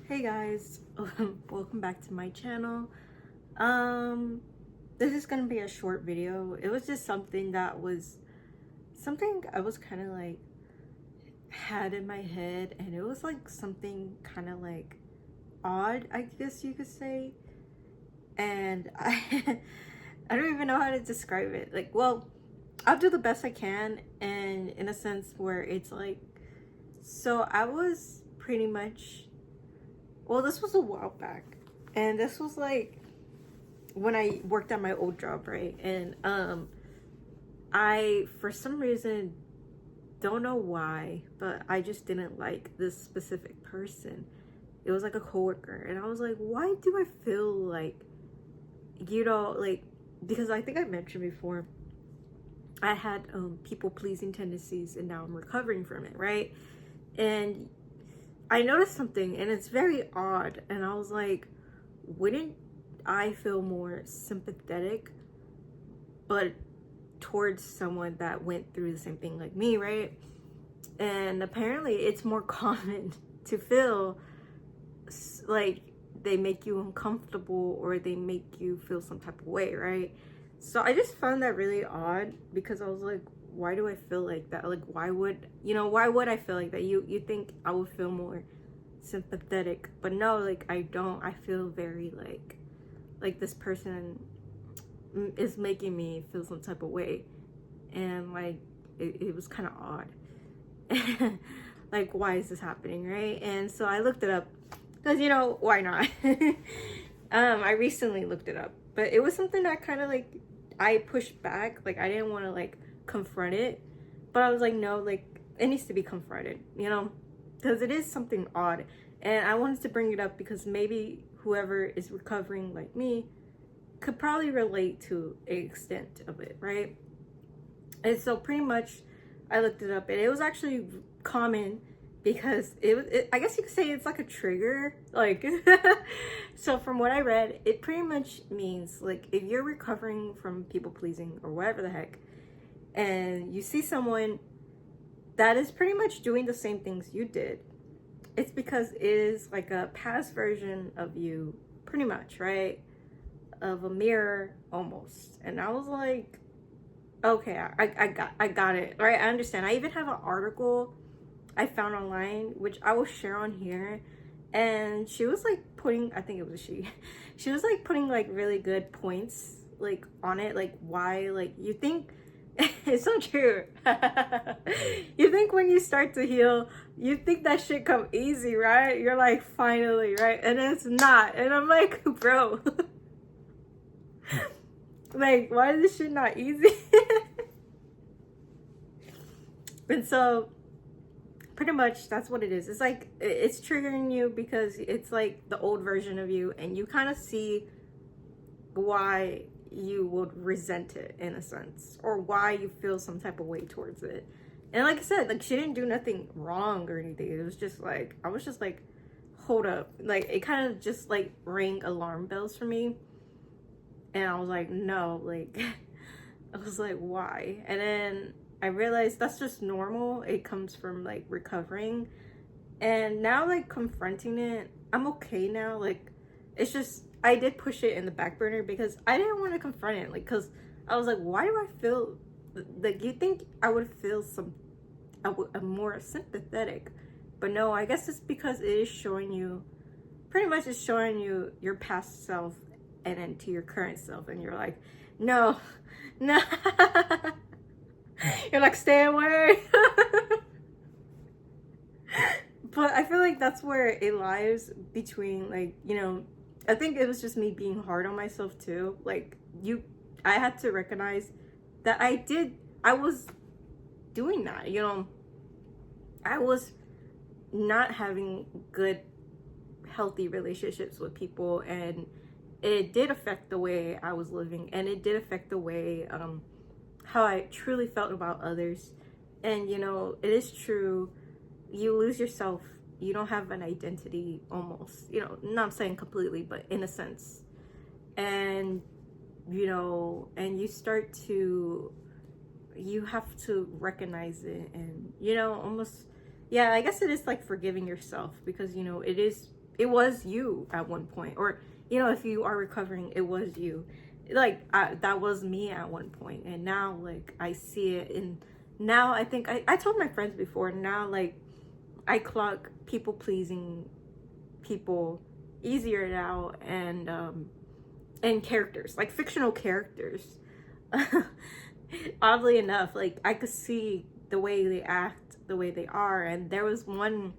Hey guys, welcome back to my channel. Um, this is gonna be a short video. It was just something I was kind of like had in my head, and it was like something kind of like odd, I guess you could say. And I don't even know how to describe it. Like, well, I'll do the best I can, and in a sense where it's like, so I was pretty much, well, this was a while back, and this was like when I worked at my old job, right? And I for some reason don't know why, but I just didn't like this specific person. It was like a coworker, and I was like, why do I feel like, like, because I think I mentioned before I had people pleasing tendencies, and now I'm recovering from it, right? And I noticed something, and it's very odd, and I was like, wouldn't I feel more sympathetic, but towards someone that went through the same thing like me, right? And apparently it's more common to feel like they make you uncomfortable or they make you feel some type of way, right? So I just found that really odd, because I was like, why do I feel like that? Like, why would I feel like that? You think I would feel more sympathetic, but no, like, I don't. I feel very like this person is making me feel some type of way, and like it was kind of odd. Like, why is this happening, right? And so I looked it up, because why not? I recently looked it up, but it was something that kind of like I pushed back. Like, I didn't want to like confront it, but I was like, no, like, it needs to be confronted, because it is something odd. And I wanted to bring it up because maybe whoever is recovering like me could probably relate to an extent of it, right? And so pretty much I looked it up, and it was actually common, because I guess you could say it's like a trigger, like. So from what I read, it pretty much means like, if you're recovering from people pleasing or whatever the heck, and you see someone that is pretty much doing the same things you did, it's because it is like a past version of you, pretty much, right? Of a mirror, almost. And I was like, okay, I got it, right? I understand. I even have an article I found online, which I will share on here, and she was like putting, I think it was she was like putting like really good points like on it, like why, like, you think. It's so true. You think when you start to heal, you think that shit come easy, right? You're like, finally, right? And it's not. And I'm like, bro, like, why is this shit not easy? And so pretty much that's what it is. It's like, it's triggering you because it's like the old version of you, and you kind of see why you would resent it, in a sense, or why you feel some type of way towards it. And like I said, like, she didn't do nothing wrong or anything. It was just like, I was just like, hold up. Like, it kind of just like rang alarm bells for me, and I was like, no, like, I was like, why? And then I realized that's just normal. It comes from like recovering, and now like confronting it, I'm okay now. Like, it's just, I did push it in the back burner because I didn't want to confront it. Like, because I was like, why do I feel like, you think I would feel a more sympathetic, but no, I guess it's because it is showing you, pretty much it's showing you your past self and then to your current self, and you're like, no, no. You're like, stay away. But I feel like that's where it lies between, like, I think it was just me being hard on myself too. Like, I had to recognize that I was doing that, I was not having good, healthy relationships with people, and it did affect the way I was living, and it did affect the way, how I truly felt about others. And it is true, you lose yourself, you don't have an identity, almost, not saying completely, but in a sense. And and you have to recognize it, and almost, yeah, I guess it is like forgiving yourself, because it is it was you at one point, or you know, if you are recovering, it was you. Like that was me at one point, and now like I see it, and now I think I told my friends before, now like I clock people pleasing people easier now, and characters, like fictional characters. Oddly enough, like I could see the way they act, the way they are. And there was one,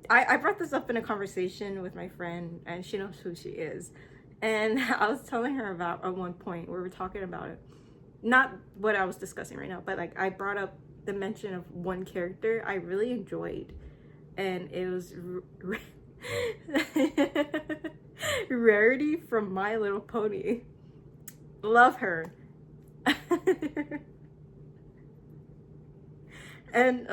I brought this up in a conversation with my friend, and she knows who she is. And I was telling her about at one point, we were talking about it, not what I was discussing right now, but like I brought up the mention of one character I really enjoyed, and it was Rarity from My Little Pony. Love her. And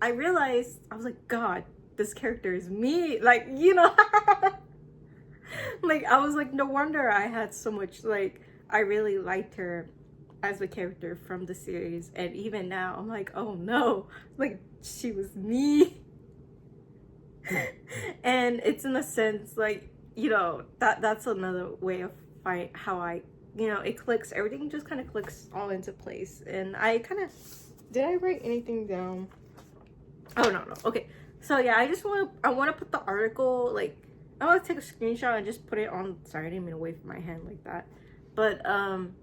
I realized, I was like, God, this character is me, like, you know. Like I was like, no wonder I had so much, like I really liked her as a character from the series. And even now I'm like, oh no, like she was me. And it's in a sense like, you know, that's another way of how I, you know, it clicks, everything just kind of clicks all into place. And I kind of, did I write anything down? Oh no, okay, so yeah, I want to put the article, like I want to take a screenshot and just put it on. Sorry, I didn't mean to wave my hand like that, but I'm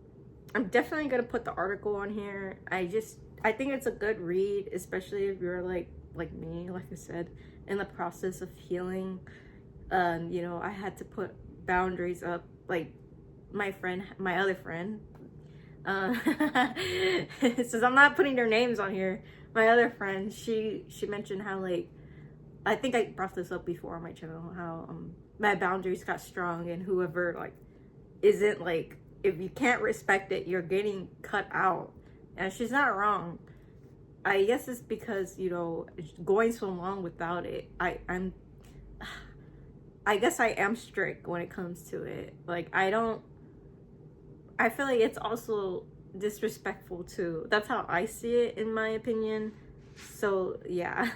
definitely gonna put the article on here. I think it's a good read, especially if you're like me, like I said, in the process of healing. You know, I had to put boundaries up. Like my other friend, since I'm not putting their names on here, my other friend, she mentioned how, like, I think I brought this up before on my channel, how my boundaries got strong, and whoever like isn't, like, if you can't respect it, you're getting cut out. And she's not wrong. I guess it's because, you know, going so long without it, I guess I am strict when it comes to it. Like I feel like it's also disrespectful too. That's how I see it, in my opinion. So yeah.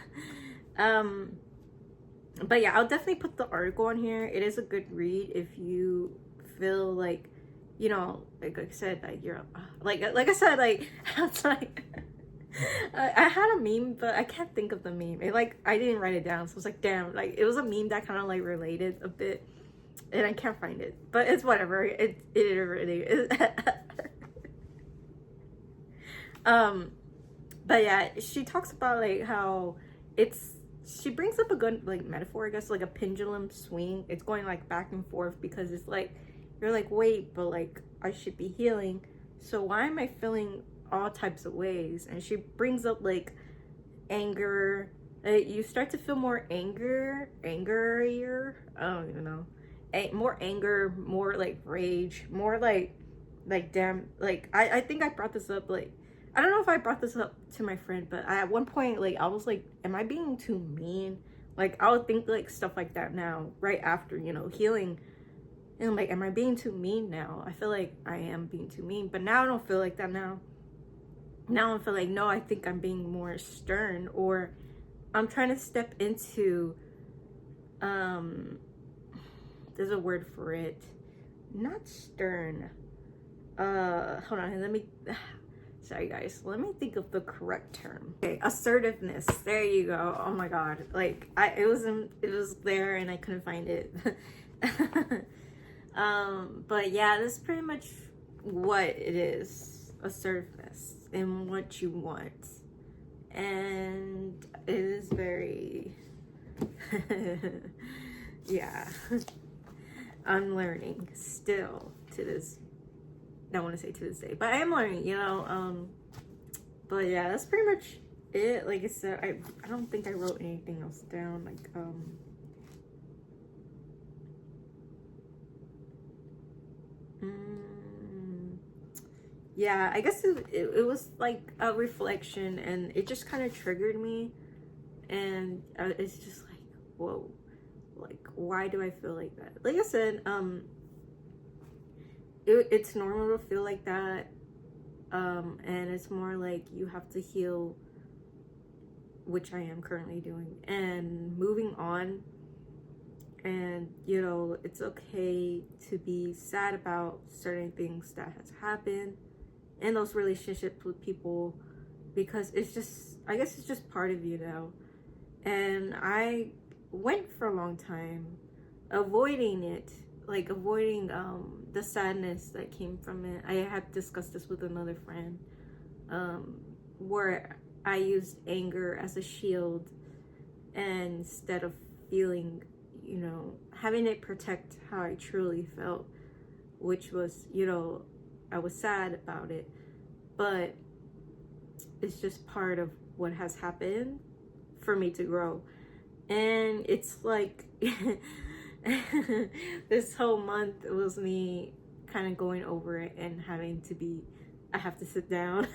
But yeah, I'll definitely put the article on here. It is a good read if you feel like, you know, like I said, like you're like I said, like it's like I had a meme, but I can't think of the meme. It, like, I didn't write it down, so it's like, damn, like it was a meme that kind of like related a bit, and I can't find it, but it's whatever. It really is. But yeah, she talks about like how she brings up a good like metaphor, I guess, like a pendulum swing. It's going like back and forth, because it's like you're like, wait, but like I should be healing, so why am I feeling all types of ways? And she brings up like anger. You start to feel more angrier. I don't even know. More anger, more like rage, more like damn. Like I think I brought this up, like I don't know if I brought this up to my friend, but at one point, like I was like, am I being too mean? Like I would think like stuff like that now, right after, you know, healing. And I'm like, am I being too mean now? I feel like I am being too mean, but now I don't feel like that now. Now I feel like, no, I think I'm being more stern, or I'm trying to step into, there's a word for it. Not stern. Hold on, let me, sorry guys, let me think of the correct term. Okay, assertiveness. There you go. Oh my god. Like it was there and I couldn't find it. But yeah, that's pretty much what it is. Assertiveness in what you want. And it is very yeah. I'm learning still to this, I don't want to say to this day, but I am learning, you know. But yeah, that's pretty much it. Like I said, I don't think I wrote anything else down. Like yeah, I guess it was like a reflection, and it just kind of triggered me, and it's just like, whoa, like why do I feel like that? Like I said, it's normal to feel like that, and it's more like you have to heal which I am currently doing, and moving on. And you know, it's okay to be sad about certain things that has happened in those relationships with people, because it's just, I guess it's just part of you now. And I went for a long time avoiding it, like avoiding the sadness that came from it. I had discussed this with another friend, where I used anger as a shield, and instead of feeling, you know, having it protect how I truly felt, which was, you know, I was sad about it, but it's just part of what has happened for me to grow. And it's like this whole month was me kind of going over it and having to be, I have to sit down.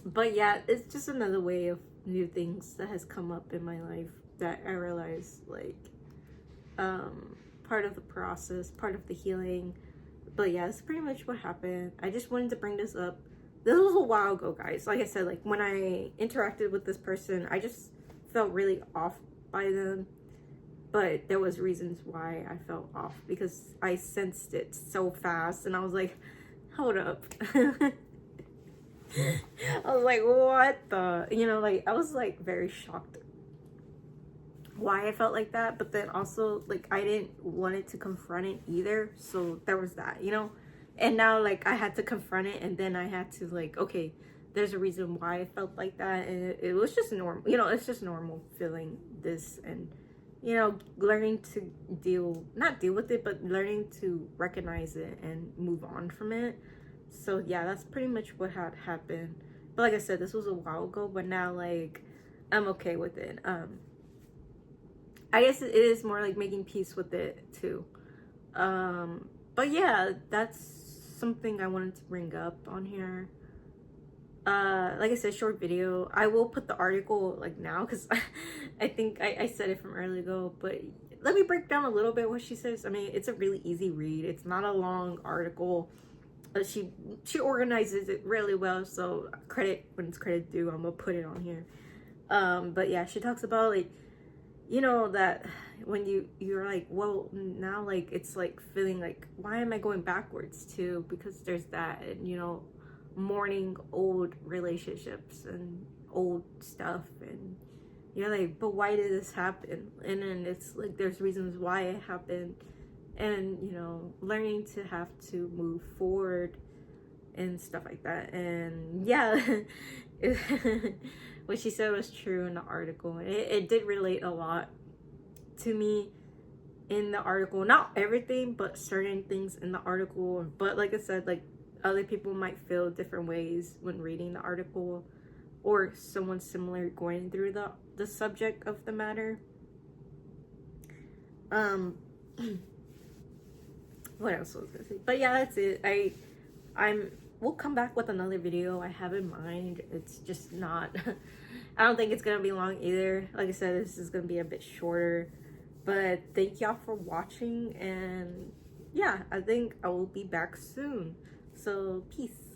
But yeah, it's just another way of new things that has come up in my life that I realized, like, part of the process, part of the healing. But yeah, that's pretty much what happened. I just wanted to bring this up. This was a while ago, guys. Like I said, like when I interacted with this person, I just felt really off by them. But there was reasons why I felt off, because I sensed it so fast, and I was like, hold up. I was like, what the, you know, like I was like very shocked why I felt like that. But then also, like, I didn't want it to confront it either, so there was that, you know. And now, like, I had to confront it, and then I had to, like, okay, there's a reason why I felt like that. And it was just normal, you know, it's just normal feeling this. And you know, learning to not deal with it, but learning to recognize it and move on from it. So yeah, that's pretty much what had happened. But like I said, this was a while ago, but now, like, I'm okay with it. I guess it is more like making peace with it too. But yeah, that's something I wanted to bring up on here. Like I said, short video. I will put the article like now, because I think I said it from earlier ago, but let me break down a little bit what she says. I mean, it's a really easy read. It's not a long article. She organizes it really well, so credit when it's credit due. I'm gonna put it on here. But yeah, she talks about, like, you know, that when you're like, well, now, like, it's like feeling like, why am I going backwards too? Because there's that, and you know, mourning old relationships and old stuff, and you're like, but why did this happen? And then it's like there's reasons why it happened, and you know, learning to have to move forward and stuff like that. And yeah, what she said was true in the article. It did relate a lot to me in the article. Not everything, but certain things in the article. But like I said, like, other people might feel different ways when reading the article, or someone similar going through the subject of the matter. What else was I gonna say? But yeah, that's it. We'll come back with another video I have in mind. It's just not I don't think it's gonna be long either. Like I said, this is gonna be a bit shorter. But thank y'all for watching, and yeah, I think I will be back soon. So peace.